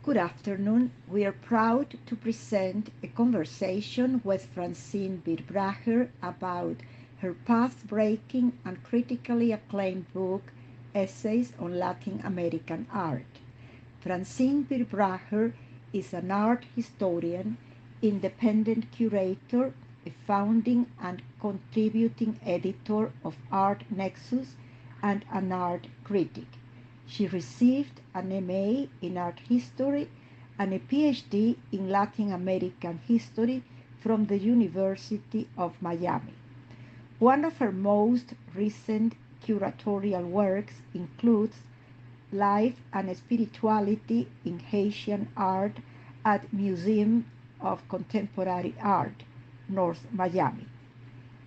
Good afternoon. We are proud to present a conversation with Francine Birbragher about her path-breaking and critically acclaimed book, Essays on Latin American Art. Francine Birbragher is an art historian, independent curator, a founding and contributing editor of Art Nexus, and an art critic. She received an MA in art history and a PhD in Latin American history from the University of Miami. One of her most recent curatorial works includes Life and Spirituality in Haitian Art at Museum of Contemporary Art, North Miami.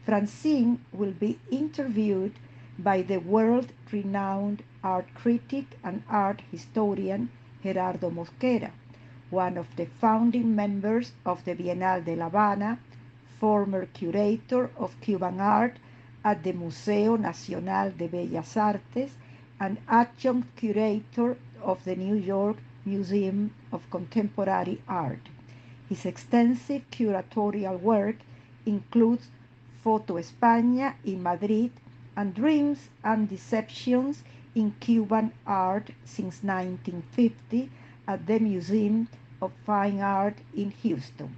Francine will be interviewed by the world-renowned art critic and art historian Gerardo Mosquera, one of the founding members of the Biennial de La Habana, former curator of Cuban art at the Museo Nacional de Bellas Artes, and adjunct curator of the New York Museum of Contemporary Art. His extensive curatorial work includes Foto España in Madrid and Dreams and Deceptions in Cuban Art since 1950 at the Museum of Fine Art in Houston.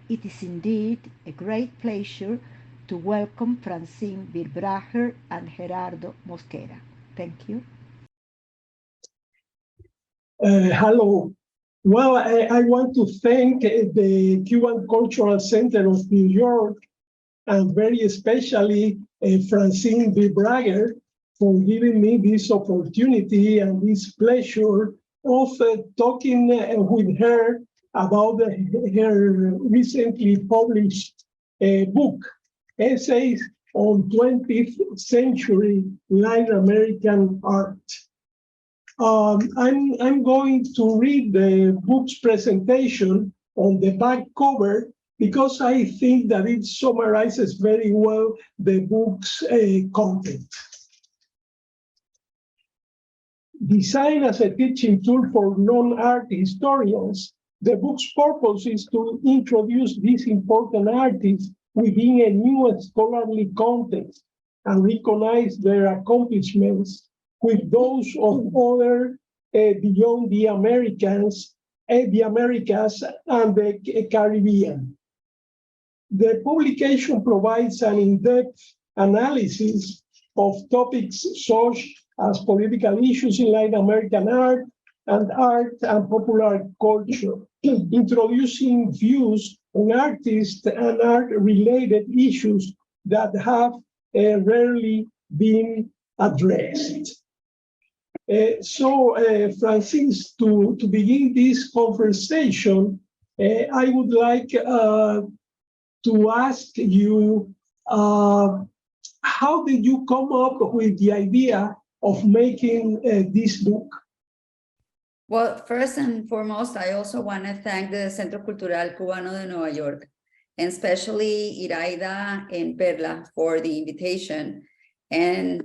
It is indeed a great pleasure to welcome Francine Birbragher and Gerardo Mosquera. Thank you. Hello. Well, I want to thank the Cuban Cultural Center of New York and very especially Francine Birbragher for giving me this opportunity and this pleasure of talking with her about her recently published book, Essays on 20th Century Latin American Art. I'm going to read the book's presentation on the back cover because I think that it summarizes very well the book's content. Designed as a teaching tool for non-art historians, the book's purpose is to introduce these important artists within a new scholarly context and recognize their accomplishments with those of other beyond the Americas and the Caribbean. The publication provides an in-depth analysis of topics such as political issues in Latin American art and popular culture, introducing views on artists and art-related issues that have rarely been addressed. Francine, to begin this conversation, I would like to ask you, how did you come up with the idea of making this book? Well, first and foremost, I also want to thank the Centro Cultural Cubano de Nueva York, and especially Iraida and Perla for the invitation. And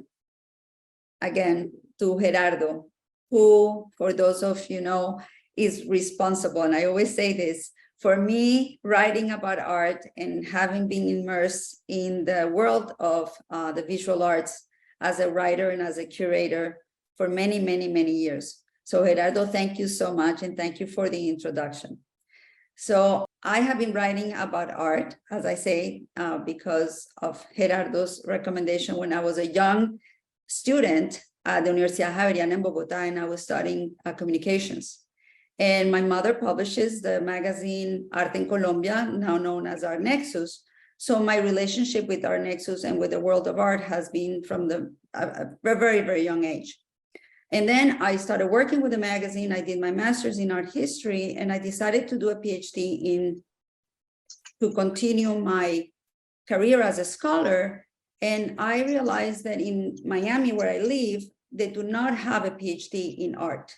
again, to Gerardo, who, for those of you know, is responsible. And I always say this, for me, writing about art and having been immersed in the world of the visual arts as a writer and as a curator for many, many, many years. So Gerardo, thank you so much, and thank you for the introduction. So I have been writing about art, as I say, because of Gerardo's recommendation when I was a young student at the Universidad Javeriana in Bogotá, and I was studying communications. And my mother publishes the magazine Art en Colombia, now known as Art Nexus. So my relationship with Art Nexus and with the world of art has been from a very, very young age. And then I started working with the magazine. I did my master's in art history, and I decided to do a PhD to continue my career as a scholar. And I realized that in Miami, where I live, they do not have a PhD in art.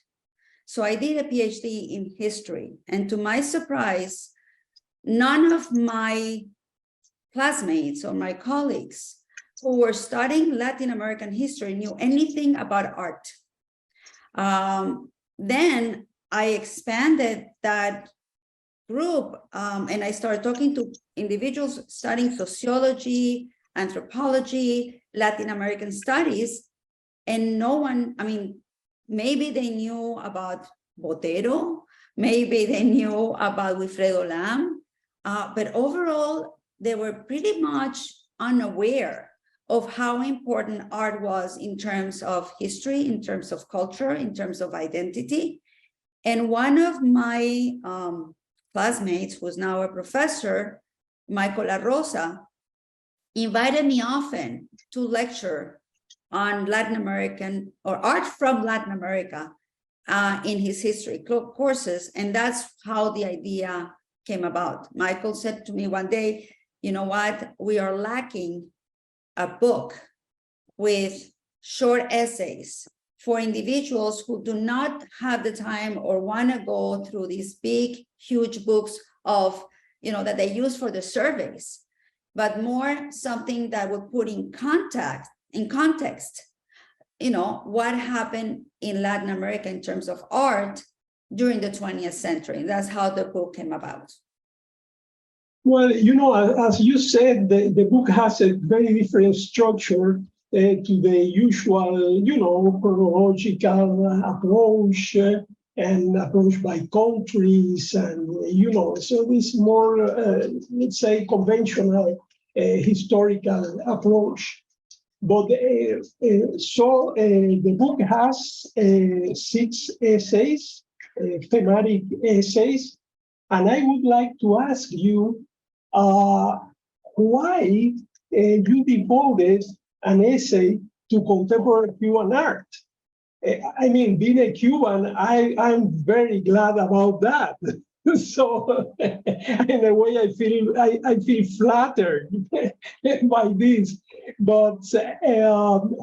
So I did a PhD in history. And to my surprise, none of my classmates or my colleagues who were studying Latin American history knew anything about art. Then I expanded that group and I started talking to individuals studying sociology, anthropology, Latin American studies, and no one, I mean, maybe they knew about Botero, maybe they knew about Wilfredo Lam, but overall, they were pretty much unaware of how important art was in terms of history, in terms of culture, in terms of identity. And one of my classmates, who's now a professor, Michael La Rosa, invited me often to lecture on Latin American or art from Latin America in his history courses. And that's how the idea came about. Michael said to me one day, you know what, we are lacking a book with short essays for individuals who do not have the time or want to go through these big, huge books of, that they use for the surveys, but more something that would put in context, what happened in Latin America in terms of art during the 20th century. That's how the book came about. Well, as you said, the book has a very different structure to the usual, chronological approach and approach by countries. And, so it's more, let's say, conventional historical approach. But the book has 6 essays, thematic essays. And I would like to ask you why you devoted an essay to contemporary Cuban art. I mean, being a Cuban, I'm very glad about that. So in a way, I feel flattered by this. But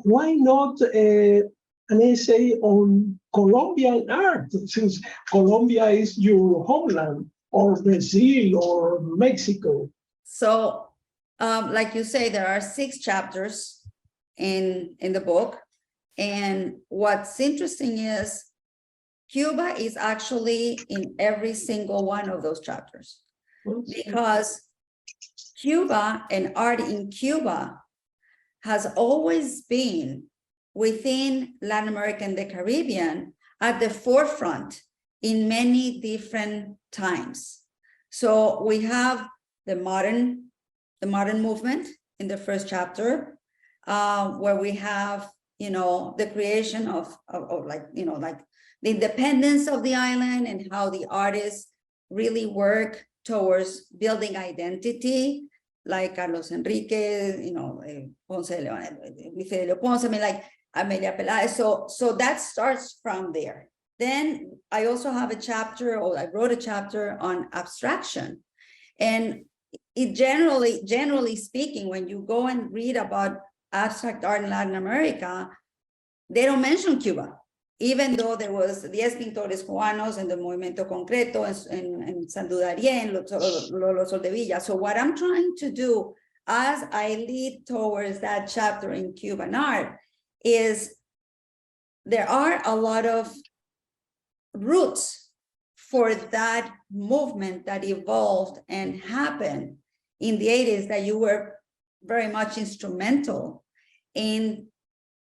why not an essay on Colombian art, since Colombia is your homeland, or Brazil or Mexico? So, like you say, there are 6 chapters in the book. And what's interesting is Cuba is actually in every single one of those chapters, because Cuba and art in Cuba has always been within Latin America and the Caribbean at the forefront in many different times. So we have the modern movement in the first chapter, where we have, the creation of the independence of the island and how the artists really work towards building identity, like Carlos Enrique, Ponce de Leon, Ponce, like Amelia Peláez. So that starts from there. Then I also have a chapter, or I wrote a chapter on abstraction. And it generally speaking, when you go and read about abstract art in Latin America, they don't mention Cuba, even though there was 10 pintores cubanos and the Movimiento Concreto and Santo Darien, Lolo Soldevilla. So what I'm trying to do as I lead towards that chapter in Cuban art is there are a lot of roots for that movement that evolved and happened in the 80s that you were very much instrumental in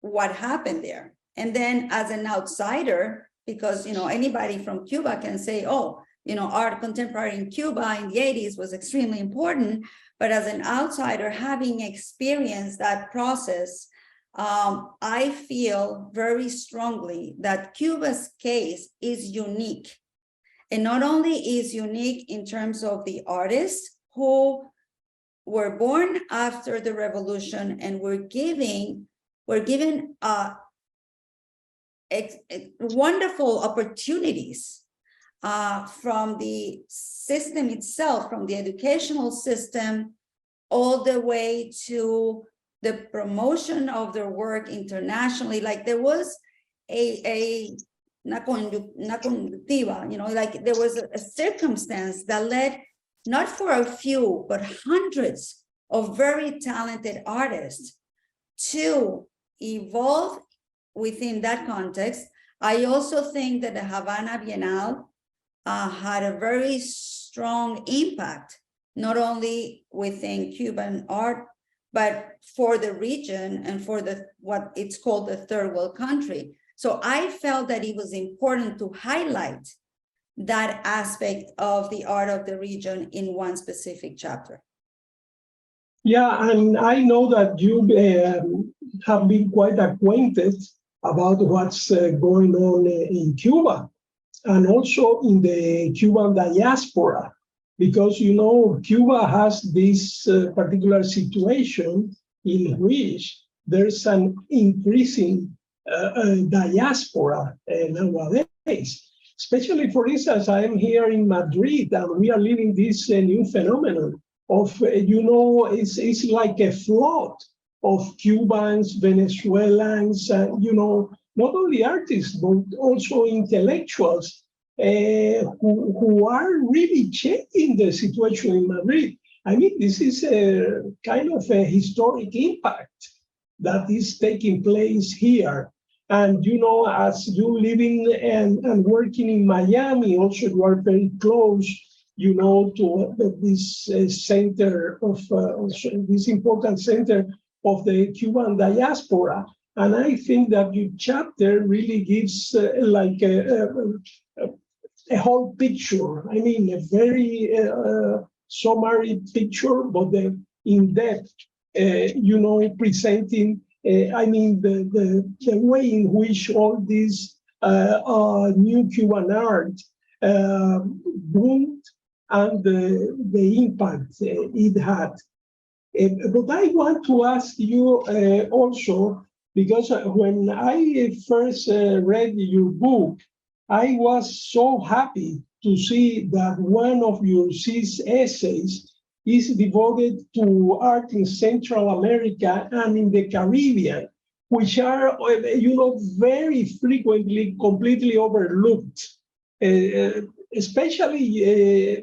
what happened there. And then as an outsider, because anybody from Cuba can say, art contemporary in Cuba in the 80s was extremely important, but as an outsider having experienced that process, I feel very strongly that Cuba's case is unique. And not only is unique in terms of the artists who were born after the revolution and were given wonderful opportunities from the system itself, from the educational system, all the way to the promotion of their work internationally. Like there was una conjunctiva, like there was a circumstance that led not for a few, but hundreds of very talented artists to evolve within that context, I also think that the Havana Biennial had a very strong impact, not only within Cuban art, but for the region and for what it's called the third world country. So I felt that it was important to highlight that aspect of the art of the region in one specific chapter. Yeah, and I know that you have been quite acquainted about what's going on in Cuba and also in the Cuban diaspora, because, you know, Cuba has this particular situation in which there's an increasing diaspora nowadays. Especially, for instance, I am here in Madrid and we are living this new phenomenon of, you know, it's like a flood of Cubans, Venezuelans, you know, not only artists, but also intellectuals who are really changing the situation in Madrid. I mean, this is a kind of a historic impact that is taking place here. And, you know, as you living and working in Miami, also you are very close, you know, to this center of, this important center of the Cuban diaspora. And I think that your chapter really gives like a whole picture. I mean, a very summary picture, but the in-depth, you know, presenting, I mean, the way in which all this new Cuban art boomed and the impact it had. But I want to ask you also, because when I first read your book, I was so happy to see that one of your essays is devoted to art in Central America and in the Caribbean, which are, you know, very frequently completely overlooked. Especially,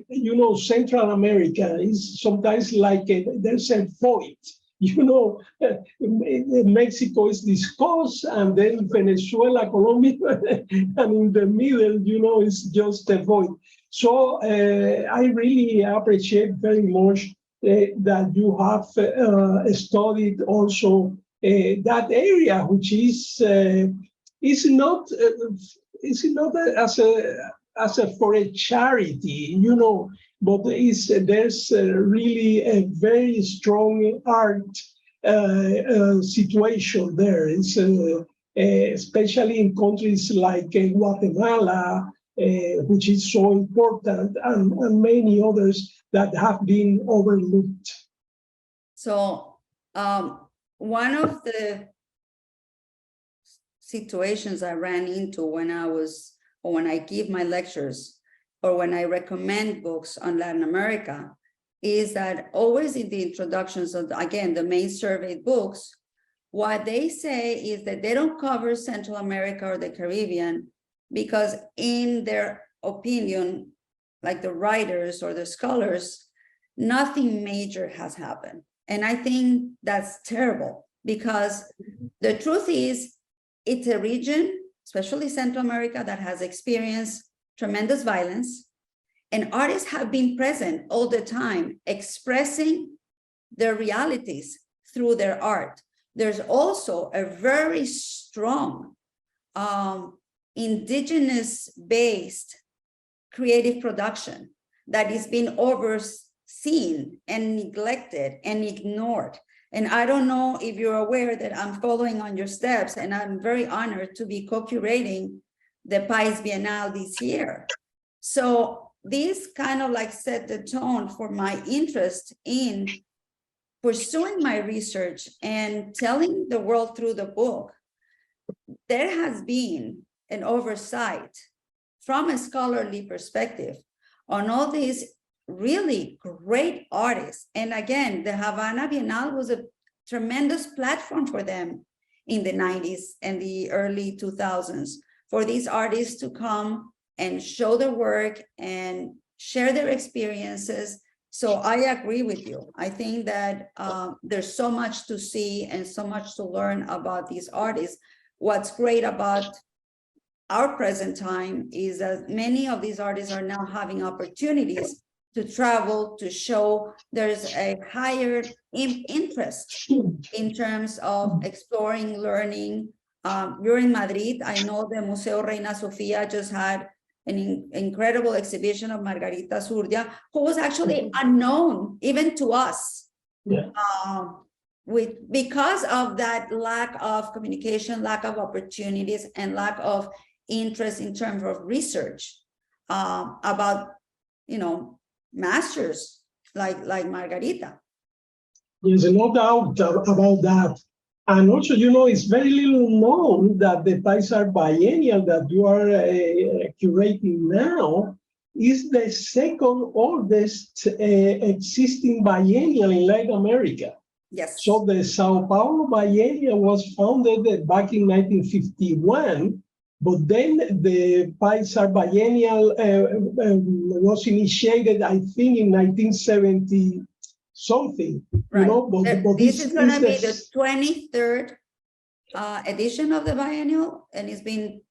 you know, Central America is sometimes like there's a void. You know, Mexico is discussed, and then Venezuela, Colombia, and in the middle, you know, it's just a void. So I really appreciate very much that you have studied also that area, which is not as a for a charity, you know, but there's really a very strong art situation there. It's especially in countries like Guatemala, which is so important, and many others that have been overlooked. So one of the situations I ran into when I give my lectures or when I recommend books on Latin America is that always in the introductions of, again, the main surveyed books, what they say is that they don't cover Central America or the Caribbean because in their opinion, like the writers or the scholars, nothing major has happened. And I think that's terrible because the truth is it's a region, especially Central America, that has experienced tremendous violence, and artists have been present all the time, expressing their realities through their art. There's also a very strong indigenous-based creative production that is being overseen and neglected and ignored. And I don't know if you're aware that I'm following on your steps, and I'm very honored to be co-curating the Pais Biennial this year. So this kind of like set the tone for my interest in pursuing my research and telling the world through the book. There has been an oversight from a scholarly perspective on all these really great artists. And again, the Havana Biennial was a tremendous platform for them in the 90s and the early 2000s, for these artists to come and show their work and share their experiences. So I agree with you. I think that there's so much to see and so much to learn about these artists. What's great about our present time is that many of these artists are now having opportunities to travel, to show. There's a higher interest in terms of exploring, learning. You're in Madrid. I know the Museo Reina Sofia just had an incredible exhibition of Margarita Zurdia, who was actually unknown even to us. Yeah. Because of that lack of communication, lack of opportunities, and lack of interest in terms of research about, masters like Margarita. There's no doubt about that. And also, it's very little known that the Paisar Biennial that you are curating now is the second oldest existing biennial in Latin America. Yes. So the Sao Paulo Biennial was founded back in 1951, but then the Paisar Biennial was initiated, I think, in 1970 something. Right. But this is going to be the 23rd edition of the biennial, and it's been,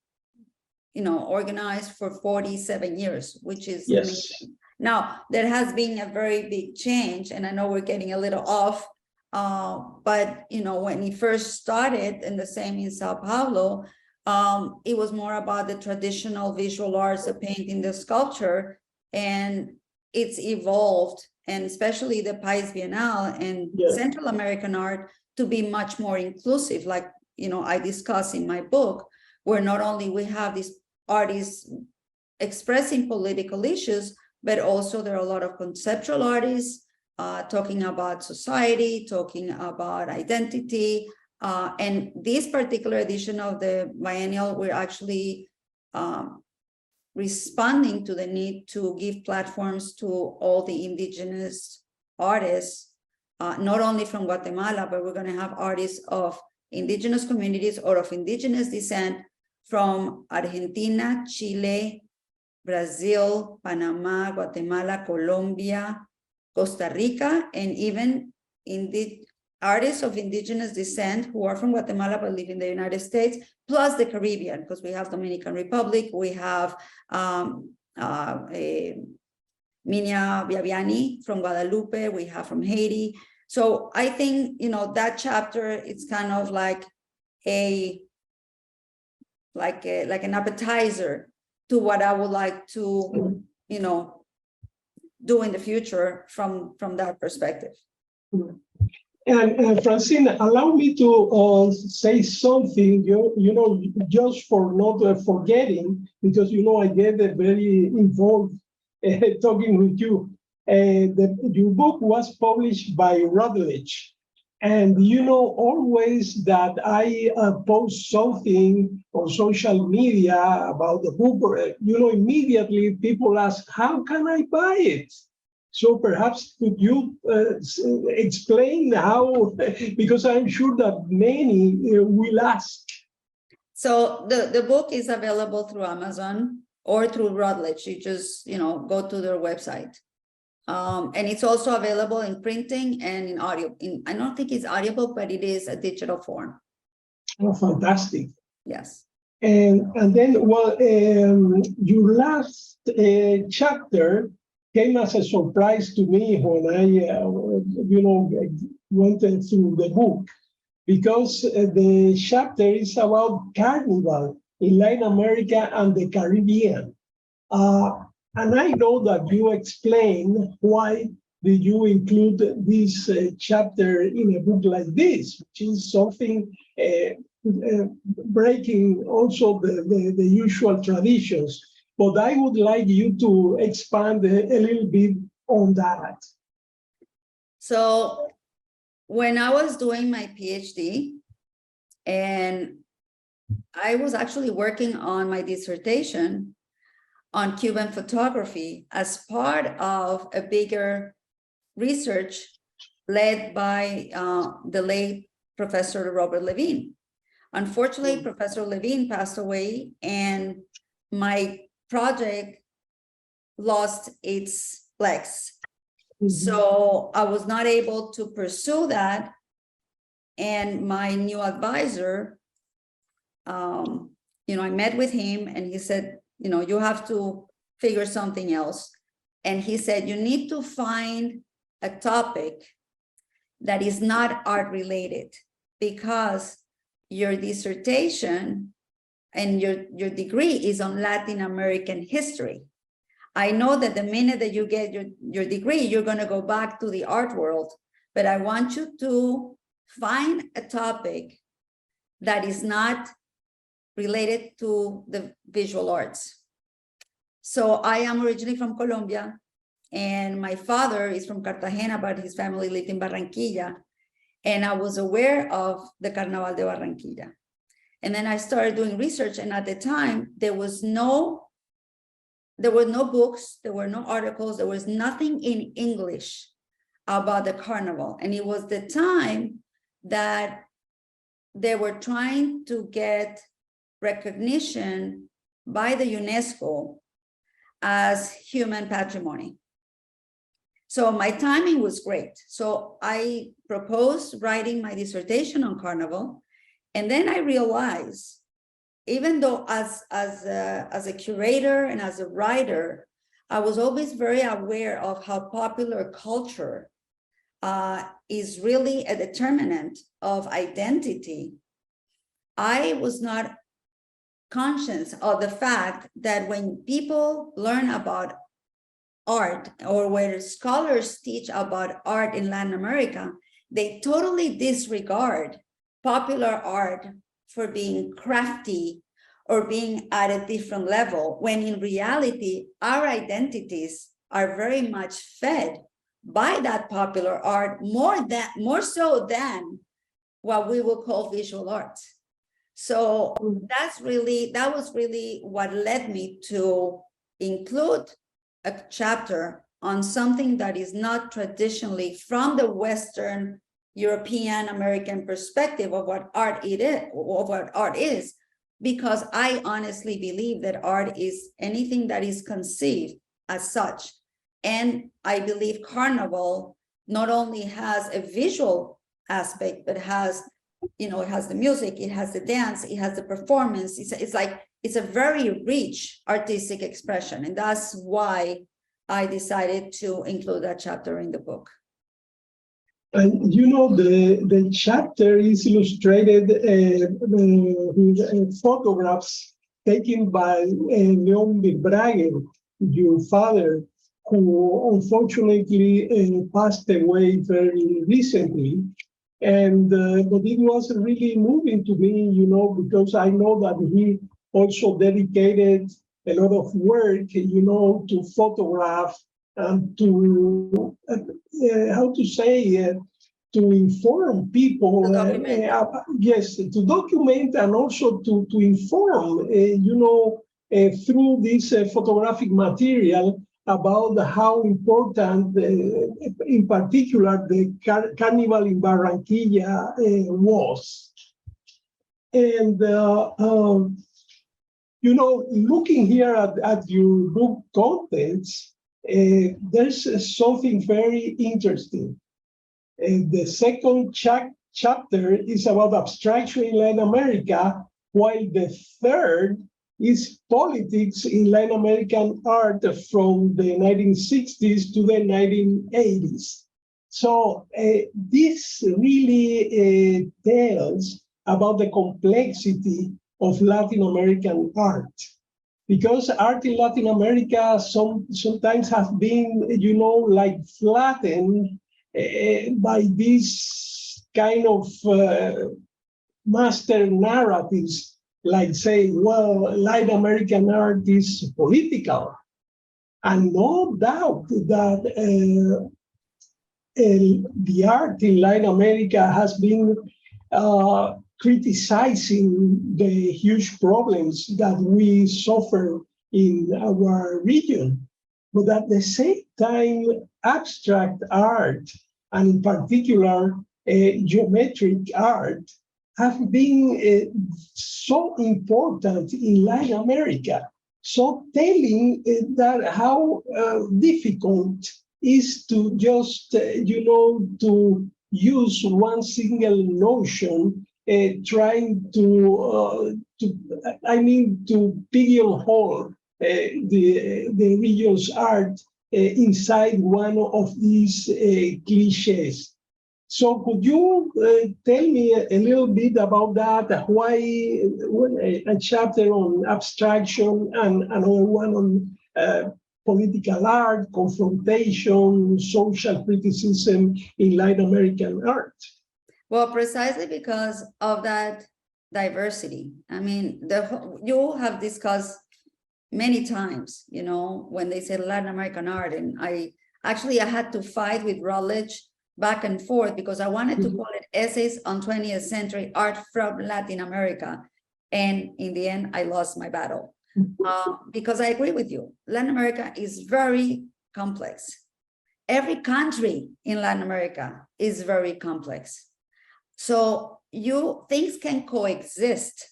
organized for 47 years, which is amazing. Now, there has been a very big change, and I know we're getting a little off, but, when it first started, and the same in Sao Paulo, it was more about the traditional visual arts, the painting, the sculpture, and it's evolved, and especially the Pais Bienal and Central American art, to be much more inclusive, like, I discuss in my book, where not only we have these artists expressing political issues, but also there are a lot of conceptual artists talking about society, talking about identity. And this particular edition of the biennial, we're actually responding to the need to give platforms to all the indigenous artists, not only from Guatemala, but we're going to have artists of indigenous communities or of indigenous descent from Argentina, Chile, Brazil, Panama, Guatemala, Colombia, Costa Rica, and even artists of indigenous descent who are from Guatemala but live in the United States, plus the Caribbean, because we have Dominican Republic, we have Minia Viviani from Guadalupe, we have from Haiti. So I think, that chapter, it's kind of like an appetizer to what I would like to, do in the future from that perspective. And Francine, allow me to say something, just for not forgetting, because, I get very involved talking with you. Your book was published by Routledge. And, always that I post something on social media about the book, immediately people ask, how can I buy it? So perhaps could you explain how, because I'm sure that many will ask. So the book is available through Amazon or through Routledge. You just, go to their website. And it's also available in printing and in audio. I don't think it's audiobook, but it is a digital form. Oh, fantastic. Yes. And then, your last chapter came as a surprise to me when I, went through the book, because the chapter is about carnival in Latin America and the Caribbean. And I know that you explain why did you include this chapter in a book like this, which is something breaking also the usual traditions. But I would like you to expand a little bit on that. So when I was doing my PhD, and I was actually working on my dissertation on Cuban photography as part of a bigger research led by the late Professor Robert Levine. Unfortunately, Professor Levine passed away, and my project lost its legs. So I was not able to pursue that. And my new advisor I met with him and he said, you have to figure something else. And he said, you need to find a topic that is not art related, because your dissertation and your degree is on Latin American history. I know that the minute that you get your degree, you're going to go back to the art world, but I want you to find a topic that is not related to the visual arts. So I am originally from Colombia, and my father is from Cartagena, but his family lived in Barranquilla. And I was aware of the Carnaval de Barranquilla. And then I started doing research, and at the time, there were no books, there were no articles, there was nothing in English about the carnival. And it was the time that they were trying to get recognition by the UNESCO as human patrimony. So my timing was great. So I proposed writing my dissertation on carnival. And then I realized, even though as a curator and as a writer, I was always very aware of how popular culture is really a determinant of identity. I was not conscious of the fact that when people learn about art, or where scholars teach about art in Latin America, they totally disregard popular art for being crafty or being at a different level, when in reality, our identities are very much fed by that popular art, more so than what we will call visual arts. So that was really what led me to include a chapter on something that is not traditionally from the Western European American perspective of what art is, because I honestly believe that art is anything that is conceived as such. And I believe carnival not only has a visual aspect, but has, it has the music, it has the dance, it has the performance. It's a very rich artistic expression. And that's why I decided to include that chapter in the book. And the chapter is illustrated with photographs taken by Leon Birbragher, your father, who unfortunately passed away very recently. And but it was really moving to me, because I know that he also dedicated a lot of work, to photograph and to to inform people. Yes, to document and also to inform, through this photographic material about how important, in particular, the carnival in Barranquilla was. And, looking here at your book contents, there's something very interesting. The second chapter is about abstraction in Latin America, while the third is politics in Latin American art from the 1960s to the 1980s. So this really tells about the complexity of Latin American art, because art in Latin America sometimes has been, flattened by this kind of master narratives, like saying, well, Latin American art is political. And no doubt that the art in Latin America has been criticizing the huge problems that we suffer in our region. But at the same time, abstract art, and in particular, geometric art, have been so important in Latin America, so telling that how difficult is to just, to use one single notion trying to pigeonhole the region's art inside one of these cliches. So could you tell me a little bit about that? Why a chapter on abstraction and another one on political art, confrontation, social criticism in Latin American art? Well, precisely because of that diversity. I mean, you have discussed many times, you know, when they say Latin American art, and I had to fight with Routledge back and forth because I wanted to call it Essays on 20th Century Art from Latin America. And in the end, I lost my battle because I agree with you. Latin America is very complex. Every country in Latin America is very complex. So things can coexist.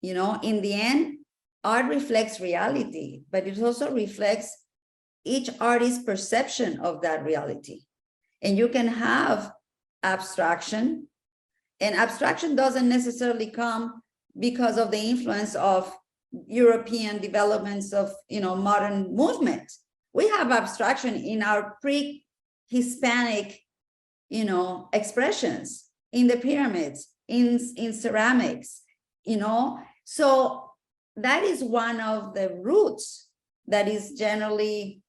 You know, in the end, art reflects reality, but it also reflects each artist's perception of that reality. And you can have abstraction, and abstraction doesn't necessarily come because of the influence of European developments of, you know, modern movement. We have abstraction in our pre-Hispanic, you know, expressions, in the pyramids, in ceramics, you know. So that is one of the roots that is generally,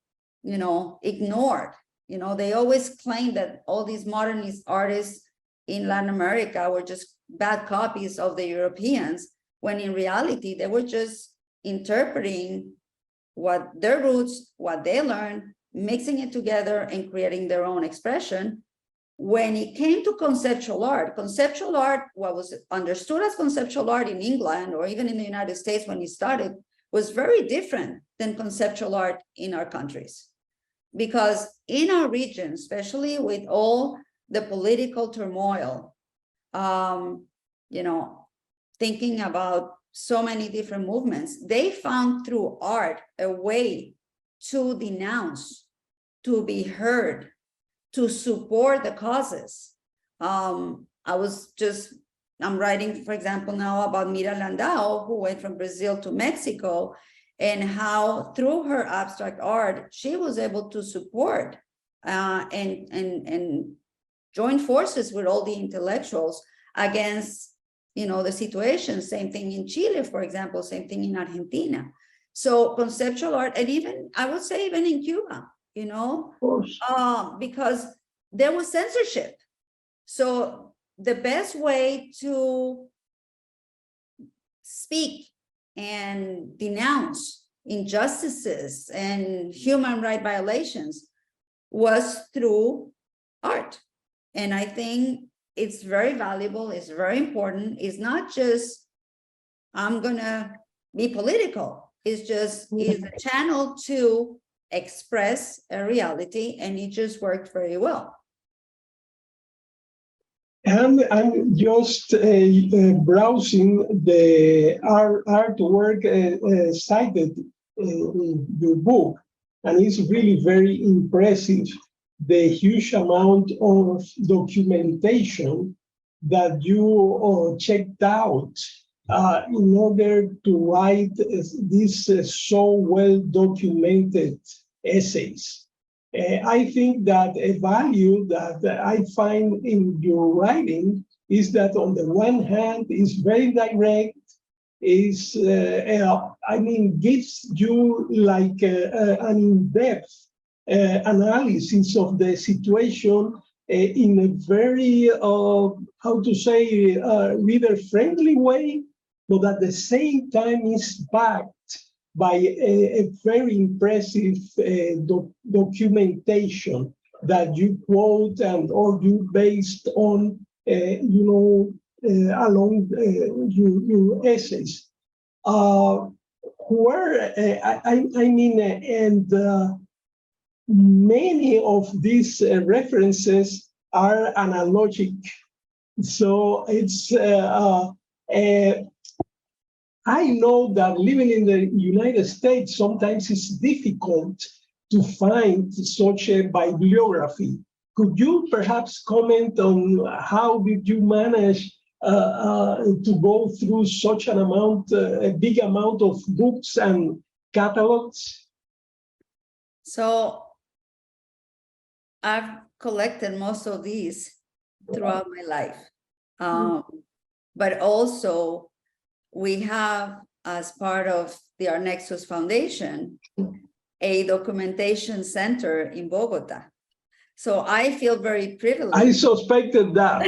you know, ignored. You know, they always claim that all these modernist artists in Latin America were just bad copies of the Europeans, when in reality, they were just interpreting what their roots, what they learned, mixing it together and creating their own expression. When it came to conceptual art, what was understood as conceptual art in England or even in the United States when it started, was very different than conceptual art in our countries. Because in our region, especially with all the political turmoil, you know, thinking about so many different movements, they found through art a way to denounce, to be heard, to support the causes. I'm writing, for example, now about Mira Landau, who went from Brazil to Mexico, and how through her abstract art, she was able to support and join forces with all the intellectuals against, you know, the situation. Same thing in Chile, for example, same thing in Argentina. So conceptual art, and even, I would say even in Cuba, you know, because there was censorship. So the best way to speak and denounce injustices and human rights violations was through art. And I think it's very valuable, it's very important. It's not just, I'm gonna be political. It's just, it's a channel to express a reality, and it just worked very well. And I'm just browsing the artwork cited in your book, and it's really very impressive, the huge amount of documentation that you checked out in order to write these so well-documented essays. I think that a value that I find in your writing is that on the one hand, it's very direct, gives you like an in-depth analysis of the situation in a very, reader-friendly way, but at the same time is backed by a very impressive documentation that you quote or you based on, along your essays. Many of these references are analogic. So it's, I know that living in the United States, sometimes it's difficult to find such a bibliography. Could you perhaps comment on how did you manage to go through such an amount, a big amount of books and catalogs? So I've collected most of these throughout my life. But also we have, as part of the Art Nexus Foundation, a documentation center in Bogota. So I feel very privileged. I suspected that.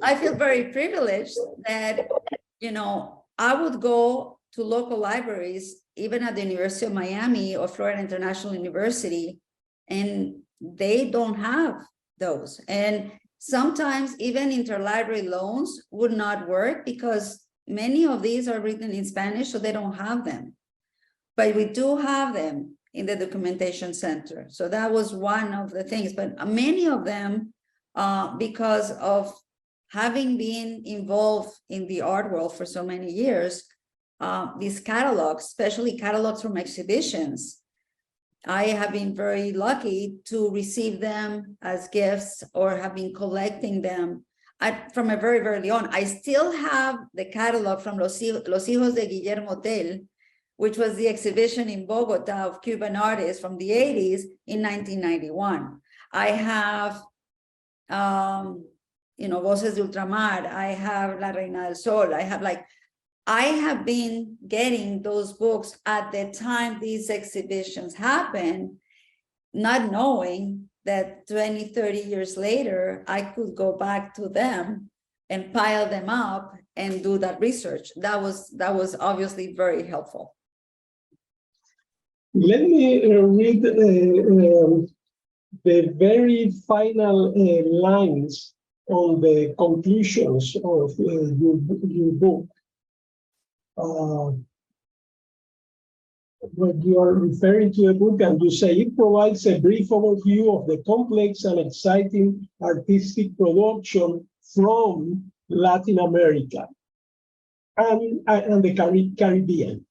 I feel very privileged that, you know, I would go to local libraries, even at the University of Miami or Florida International University, and they don't have those. And sometimes even interlibrary loans would not work because many of these are written in Spanish, so they don't have them. But we do have them in the documentation center. So that was one of the things, but many of them, because of having been involved in the art world for so many years, these catalogs, especially catalogs from exhibitions, I have been very lucky to receive them as gifts or have been collecting them from a very, very early on. I still have the catalog from Los Hijos de Guillermo Tell, which was the exhibition in Bogota of Cuban artists from the 80s in 1991. I have, you know, Voces de Ultramar, I have La Reina del Sol, I have been getting those books at the time these exhibitions happen, not knowing that 20, 30 years later, I could go back to them and pile them up and do that research. That was obviously very helpful. Let me read the very final lines on the conclusions of your book. When you are referring to a book and you say it provides a brief overview of the complex and exciting artistic production from Latin America and the Caribbean.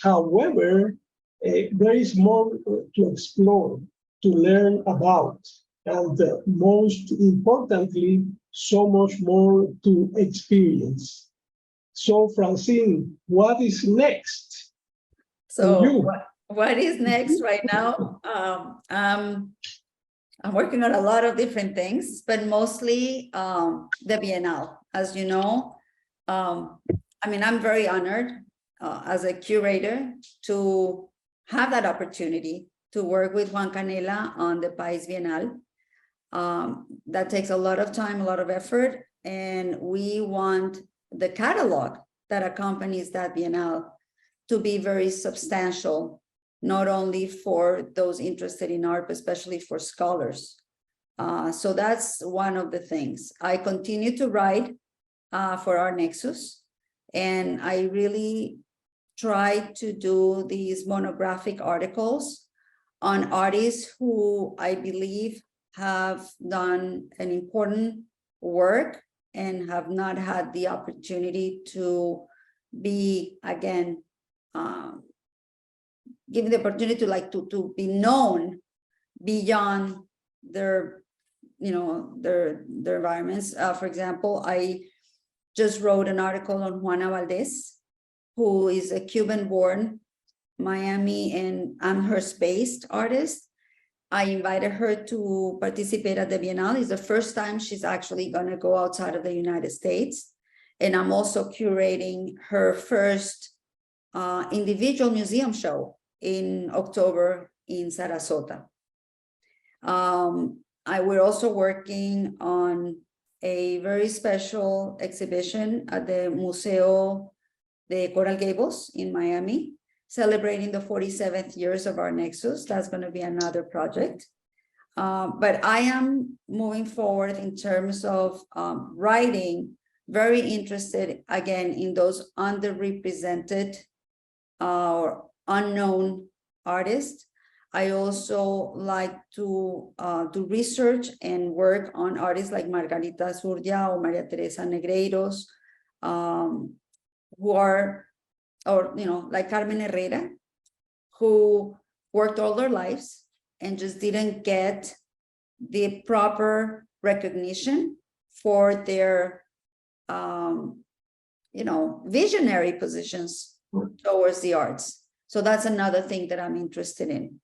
However, there is more to explore, to learn about, and most importantly, so much more to experience. So, Francine, what is next? So what is next right now? I'm working on a lot of different things, but mostly the Biennial. As you know, I mean, I'm very honored as a curator to have that opportunity to work with Juan Canela on the País Biennial. That takes a lot of time, a lot of effort, and we want the catalog that accompanies that Biennial to be very substantial, not only for those interested in art, but especially for scholars. So that's one of the things. I continue to write for Art Nexus, and I really try to do these monographic articles on artists who I believe have done an important work and have not had the opportunity to be, again, given the opportunity to be known beyond their, you know, their environments. For example, I just wrote an article on Juana Valdez, who is a Cuban-born Miami and Amherst-based artist. I invited her to participate at the Biennial. It's the first time she's actually going to go outside of the United States. And I'm also curating her first individual museum show in October in Sarasota. We're also working on a very special exhibition at the Museo de Coral Gables in Miami, celebrating the 47th years of our Nexus. That's going to be another project. But I am moving forward in terms of writing, very interested, again, in those underrepresented or unknown artists. I also like to do research and work on artists like Margarita Zurdia or Maria Teresa Negreiros, who are, or, you know, like Carmen Herrera, who worked all their lives and just didn't get the proper recognition for their visionary positions towards the arts. So that's another thing that I'm interested in.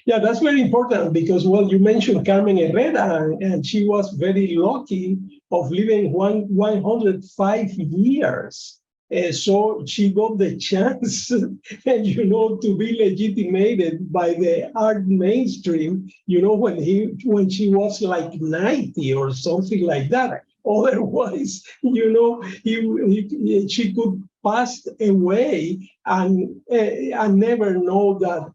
Yeah, that's very important because, well, you mentioned Carmen Herrera, and she was very lucky of living 105 years. So she got the chance, and to be legitimated by the art mainstream, when she was like 90 or something like that. Otherwise, she could pass away and never know that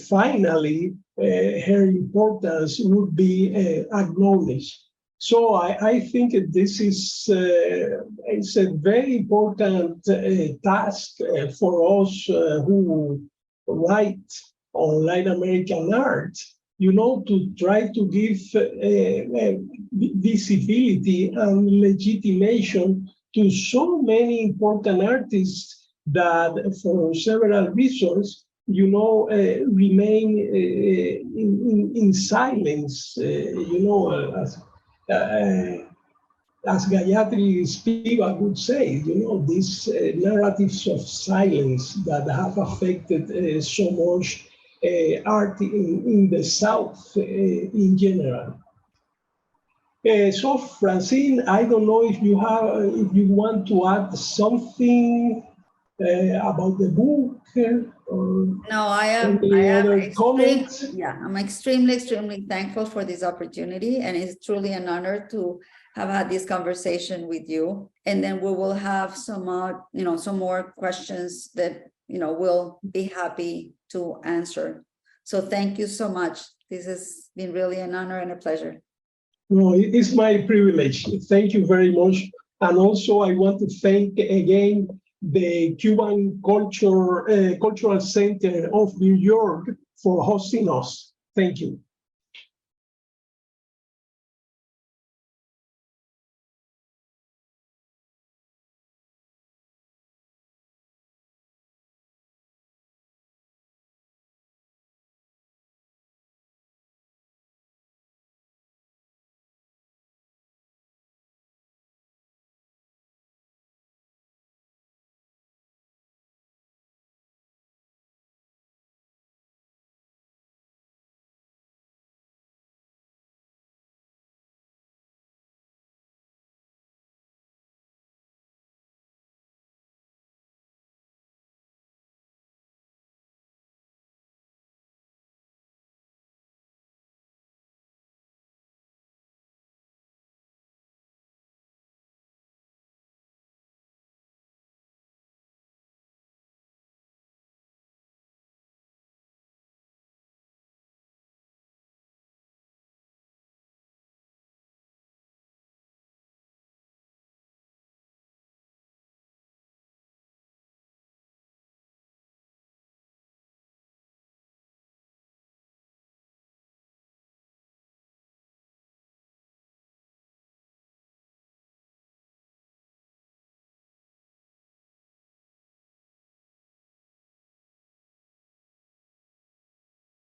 finally her importance would be acknowledged. So I think this is it's a very important task for us who write on Latin American art, to try to give visibility and legitimation to so many important artists that for several reasons, remain in silence, as Gayatri Spivak would say, these narratives of silence that have affected so much art in the South in general. So, Francine, I don't know if you want to add something about the book. No, I am I'm extremely thankful for this opportunity, and it's truly an honor to have had this conversation with you. And then we will have some more questions that we'll be happy to answer. So thank you so much. This has been really an honor and a pleasure. No, it's my privilege. Thank you very much. And also I want to thank again the Cuban Cultural Center of New York for hosting us. Thank you.